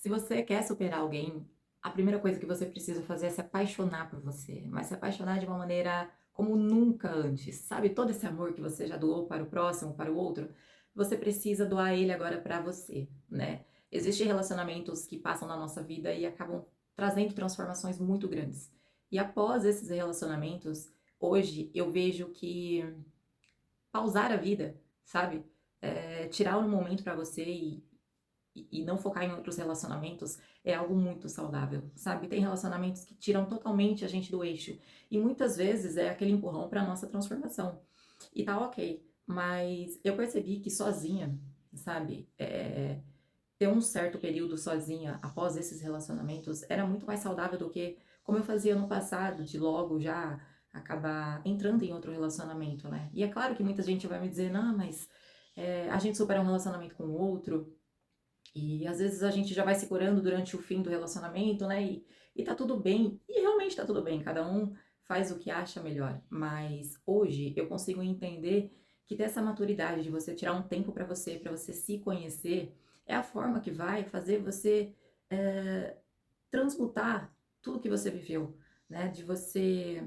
Se você quer superar alguém, a primeira coisa que você precisa fazer é se apaixonar por você, mas se apaixonar de uma maneira como nunca antes, sabe? Todo esse amor que você já doou para o próximo, para o outro, você precisa doar ele agora para você, né? Existem relacionamentos que passam na nossa vida e acabam trazendo transformações muito grandes. E após esses relacionamentos, hoje eu vejo que pausar a vida, sabe? Tirar um momento para você e não focar em outros relacionamentos é algo muito saudável, sabe? Tem relacionamentos que tiram totalmente a gente do eixo e muitas vezes é aquele empurrão para nossa transformação. E tá ok, mas eu percebi que sozinha, sabe? Ter um certo período sozinha após esses relacionamentos era muito mais saudável do que como eu fazia no passado, de logo já acabar entrando em outro relacionamento, né? E é claro que muita gente vai me dizer, não, mas a gente supera um relacionamento com o outro, e às vezes a gente já vai se curando durante o fim do relacionamento, né? E tá tudo bem. E realmente tá tudo bem, cada um faz o que acha melhor. Mas hoje eu consigo entender que ter essa maturidade de você tirar um tempo pra você se conhecer, é a forma que vai fazer você eh, transmutar tudo que você viveu, né? De você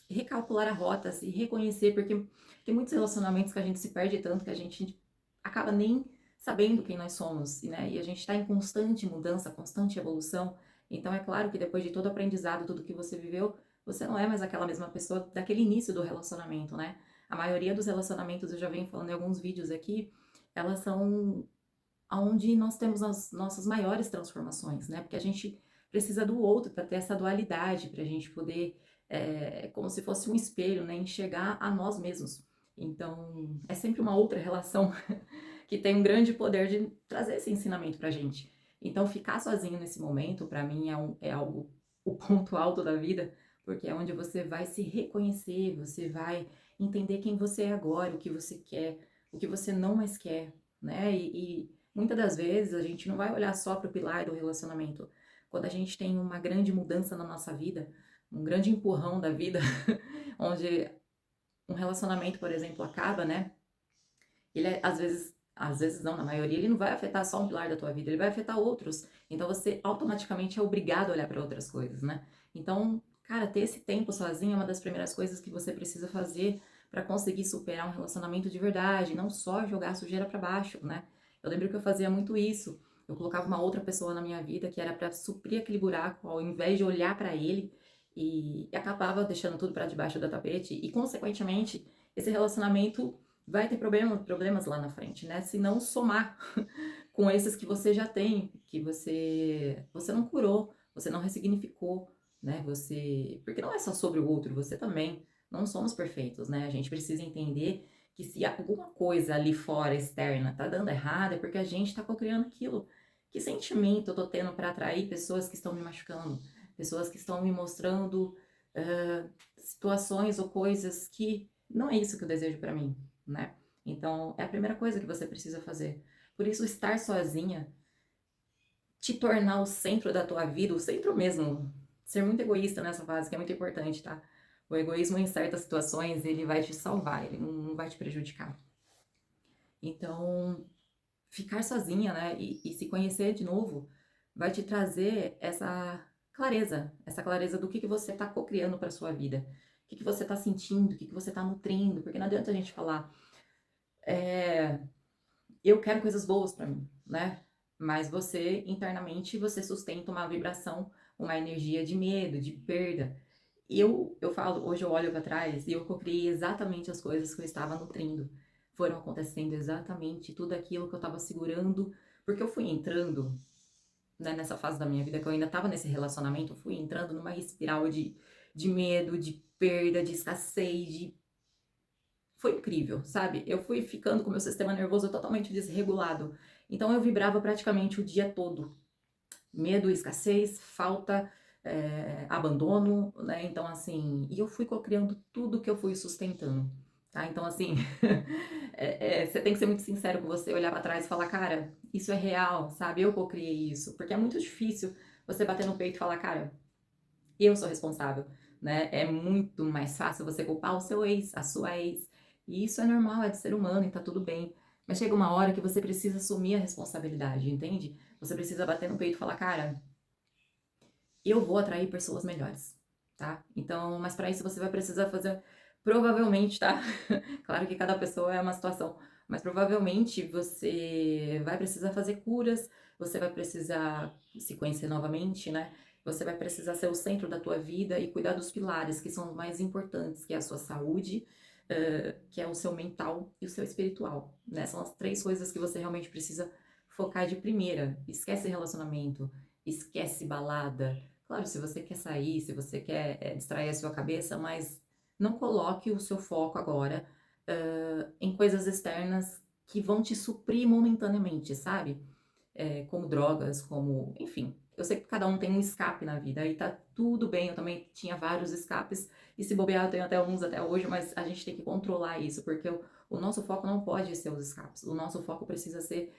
recalcular a rota, se reconhecer, porque tem muitos relacionamentos que a gente se perde tanto que a gente acaba nem sabendo quem nós somos, né? E a gente está em constante mudança, constante evolução. Então é claro que depois de todo aprendizado, tudo que você viveu, você não é mais aquela mesma pessoa daquele início do relacionamento, né? A maioria dos relacionamentos, eu já venho falando em alguns vídeos aqui, elas são onde nós temos as nossas maiores transformações, né? Porque a gente precisa do outro para ter essa dualidade, para a gente poder, como se fosse um espelho, né? Enxergar a nós mesmos. Então, é sempre uma outra relação que tem um grande poder de trazer esse ensinamento pra gente. Então, ficar sozinho nesse momento, para mim, é algo, o ponto alto da vida, porque é onde você vai se reconhecer, você vai entender quem você é agora, o que você quer, o que você não mais quer, né? E muitas das vezes a gente não vai olhar só para o pilar do relacionamento. Quando a gente tem uma grande mudança na nossa vida, um grande empurrão da vida, onde um relacionamento, por exemplo, acaba, né? Ele é, às vezes não, na maioria, ele não vai afetar só um pilar da tua vida, ele vai afetar outros. Então você automaticamente é obrigado a olhar para outras coisas, né? Então, cara, ter esse tempo sozinho é uma das primeiras coisas que você precisa fazer para conseguir superar um relacionamento de verdade, não só jogar a sujeira para baixo, né? Eu lembro que eu fazia muito isso. Eu colocava uma outra pessoa na minha vida que era para suprir aquele buraco, ao invés de olhar para ele e acabava deixando tudo para debaixo do tapete e consequentemente esse relacionamento vai ter problemas lá na frente, né? Se não somar com esses que você já tem, que você não curou, você não ressignificou, né? Porque não é só sobre o outro, você também. Não somos perfeitos, né? A gente precisa entender que se alguma coisa ali fora, externa, tá dando errado, é porque a gente tá cocriando aquilo. Que sentimento eu tô tendo para atrair pessoas que estão me machucando, pessoas que estão me mostrando situações ou coisas que não é isso que eu desejo para mim, né? Então, é a primeira coisa que você precisa fazer. Por isso, estar sozinha, te tornar o centro da tua vida, o centro mesmo, ser muito egoísta nessa fase, que é muito importante, tá? O egoísmo em certas situações, ele vai te salvar, ele não vai te prejudicar. Então, ficar sozinha, né, e se conhecer de novo, vai te trazer essa clareza do que você está cocriando para sua vida, o que você está sentindo, o que você está nutrindo, porque não adianta a gente falar, é, eu quero coisas boas para mim, né? Mas você, internamente, você sustenta uma vibração, uma energia de medo, de perda. E eu falo, hoje eu olho para trás e eu cocriei exatamente as coisas que eu estava nutrindo. Foram acontecendo exatamente tudo aquilo que eu estava segurando, porque eu fui entrando, né, nessa fase da minha vida, que eu ainda estava nesse relacionamento, eu fui entrando numa espiral de medo, de perda, de escassez, de foi incrível, sabe? Eu fui ficando com o meu sistema nervoso totalmente desregulado. Então eu vibrava praticamente o dia todo. Medo, escassez, falta, abandono, né? Então, assim, e eu fui cocriando tudo que eu fui sustentando, tá? Então, assim, você tem que ser muito sincero com você, olhar pra trás e falar, cara, isso é real, sabe? Eu cocriei isso. Porque é muito difícil você bater no peito e falar, cara, eu sou responsável, né? É muito mais fácil você culpar o seu ex, a sua ex. E isso é normal, é de ser humano e tá tudo bem. Mas chega uma hora que você precisa assumir a responsabilidade, entende? Você precisa bater no peito e falar, cara, eu vou atrair pessoas melhores, tá? Então, mas para isso você vai precisar fazer, provavelmente, tá? Claro que cada pessoa é uma situação, mas provavelmente você vai precisar fazer curas, você vai precisar se conhecer novamente, né? Você vai precisar ser o centro da tua vida e cuidar dos pilares que são os mais importantes, que é a sua saúde, que é o seu mental e o seu espiritual, né? São as três coisas que você realmente precisa focar de primeira. Esquece relacionamento, esquece balada. Claro, se você quer sair, se você quer distrair a sua cabeça, mas não coloque o seu foco agora em coisas externas que vão te suprir momentaneamente, sabe? Como drogas, como, enfim. Eu sei que cada um tem um escape na vida e tá tudo bem. Eu também tinha vários escapes e se bobear eu tenho até uns até hoje, mas a gente tem que controlar isso, porque o nosso foco não pode ser os escapes. O nosso foco precisa ser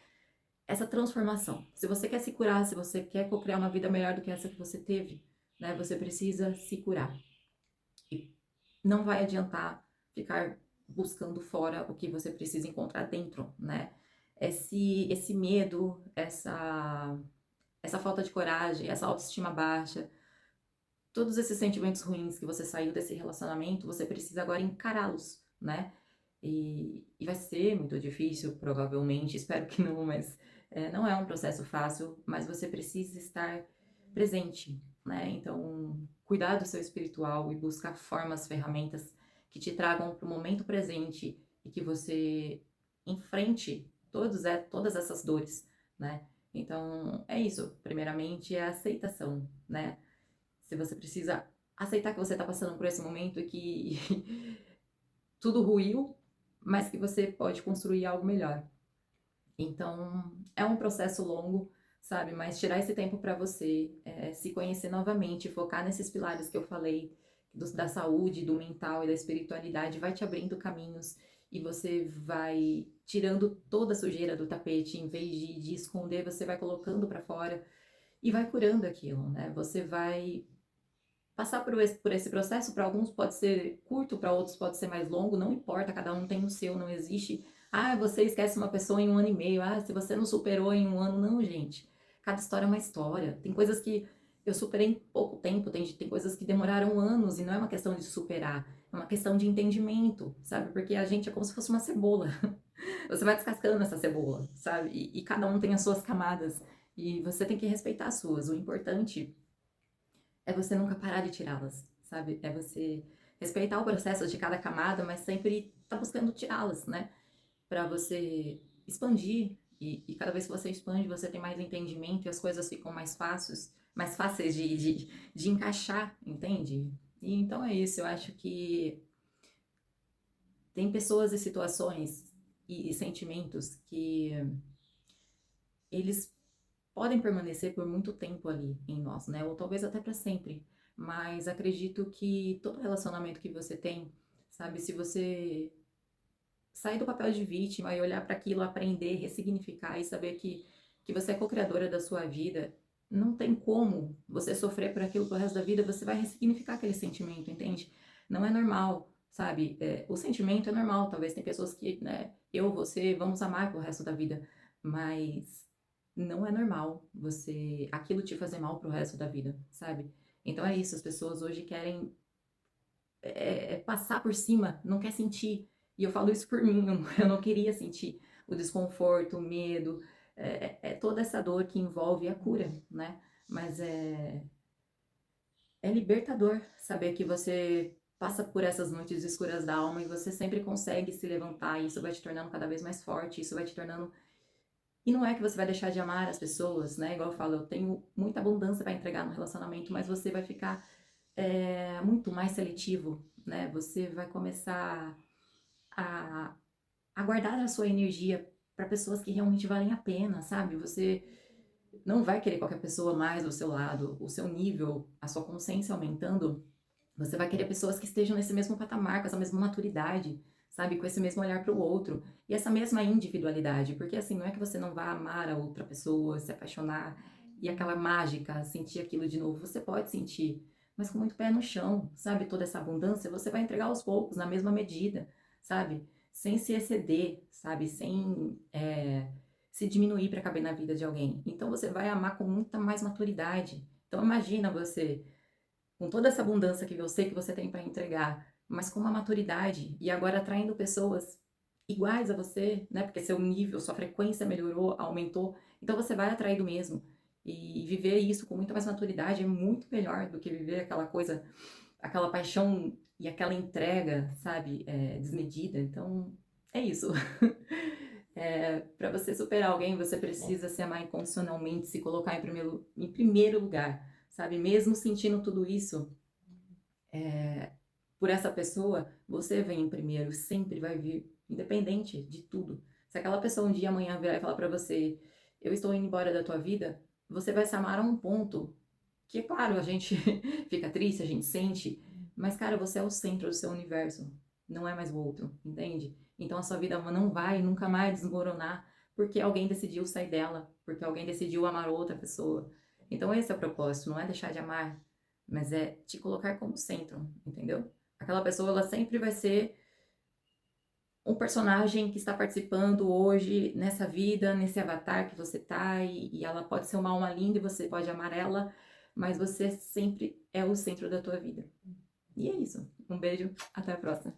essa transformação. Se você quer se curar, se você quer criar uma vida melhor do que essa que você teve, né, você precisa se curar. E não vai adiantar ficar buscando fora o que você precisa encontrar dentro, né? Esse medo, essa falta de coragem, essa autoestima baixa, todos esses sentimentos ruins que você saiu desse relacionamento, você precisa agora encará-los, né? E vai ser muito difícil, provavelmente, espero que não, mas não é um processo fácil, mas você precisa estar presente, né? Então, cuidar do seu espiritual e buscar formas, ferramentas que te tragam para o momento presente e que você enfrente todas essas dores, né? Então, é isso. Primeiramente, é a aceitação, né? Se você precisa aceitar que você está passando por esse momento e que tudo ruiu, mas que você pode construir algo melhor. Então, é um processo longo, sabe? Mas tirar esse tempo para você, se conhecer novamente, focar nesses pilares que eu falei, da saúde, do mental e da espiritualidade, vai te abrindo caminhos e você vai tirando toda a sujeira do tapete, em vez de esconder, você vai colocando para fora e vai curando aquilo, né? Você vai passar por esse processo, para alguns pode ser curto, para outros pode ser mais longo, não importa, cada um tem o seu, não existe. Ah, você esquece uma pessoa em um ano e meio. Ah, se você não superou em um ano, não, gente. Cada história é uma história. Tem coisas que eu superei em pouco tempo, tem coisas que demoraram anos, e não é uma questão de superar, é uma questão de entendimento, sabe? Porque a gente é como se fosse uma cebola. Você vai descascando essa cebola, sabe? E cada um tem as suas camadas, e você tem que respeitar as suas. O importante é você nunca parar de tirá-las, sabe? É você respeitar o processo de cada camada, mas sempre tá buscando tirá-las, né? Para você expandir e cada vez que você expande, você tem mais entendimento e as coisas ficam mais fáceis de encaixar, entende? E então é isso, eu acho que tem pessoas e situações e sentimentos que eles podem permanecer por muito tempo ali em nós, né? Ou talvez até para sempre. Mas acredito que todo relacionamento que você tem, sabe, se você sair do papel de vítima e olhar para aquilo, aprender, ressignificar e saber que você é co-criadora da sua vida, não tem como você sofrer por aquilo pro resto da vida, você vai ressignificar aquele sentimento, entende? Não é normal, sabe? O sentimento é normal, talvez tem pessoas que, né, eu, você, vamos amar pro resto da vida, mas não é normal você, aquilo te fazer mal pro resto da vida, sabe? Então é isso, as pessoas hoje querem passar por cima, não quer sentir. E eu falo isso por mim, eu não queria sentir o desconforto, o medo, toda essa dor que envolve a cura, né? Mas é libertador saber que você passa por essas noites escuras da alma e você sempre consegue se levantar, e isso vai te tornando cada vez mais forte, isso vai te tornando. E não é que você vai deixar de amar as pessoas, né? Igual eu falo, eu tenho muita abundância para entregar no relacionamento, mas você vai ficar muito mais seletivo, né? Você vai começar a, a guardar a sua energia para pessoas que realmente valem a pena, sabe? Você não vai querer qualquer pessoa mais do seu lado, o seu nível, a sua consciência aumentando, você vai querer pessoas que estejam nesse mesmo patamar, com essa mesma maturidade, sabe? Com esse mesmo olhar para o outro e essa mesma individualidade, porque assim, não é que você não vá amar a outra pessoa, se apaixonar e aquela mágica, sentir aquilo de novo, você pode sentir, mas com muito pé no chão, sabe? Toda essa abundância você vai entregar aos poucos, na mesma medida, sabe? sem se exceder, sabe? Sem se diminuir para caber na vida de alguém. Então você vai amar com muita mais maturidade. Então imagina você com toda essa abundância que eu sei que você tem para entregar, mas com uma maturidade e agora atraindo pessoas iguais a você, né? Porque seu nível, sua frequência melhorou, aumentou, então você vai atrair do mesmo. E viver isso com muito mais maturidade é muito melhor do que viver aquela coisa, aquela paixão e aquela entrega, sabe, desmedida. Então, é isso. Para você superar alguém, você precisa se amar incondicionalmente, se colocar em primeiro lugar, sabe? Mesmo sentindo tudo isso, por essa pessoa, você vem em primeiro, sempre vai vir, independente de tudo. Se aquela pessoa um dia amanhã virar e falar pra você, eu estou indo embora da tua vida, você vai se amar a um ponto que, é claro, a gente fica triste, a gente sente, mas, cara, você é o centro do seu universo, não é mais o outro, entende? Então a sua vida não vai nunca mais desmoronar porque alguém decidiu sair dela, porque alguém decidiu amar outra pessoa. Então esse é o propósito, não é deixar de amar, mas é te colocar como centro, entendeu? Aquela pessoa, ela sempre vai ser um personagem que está participando hoje nessa vida, nesse avatar que você tá, e ela pode ser uma alma linda e você pode amar ela, mas você sempre é o centro da tua vida. E é isso. Um beijo, até a próxima.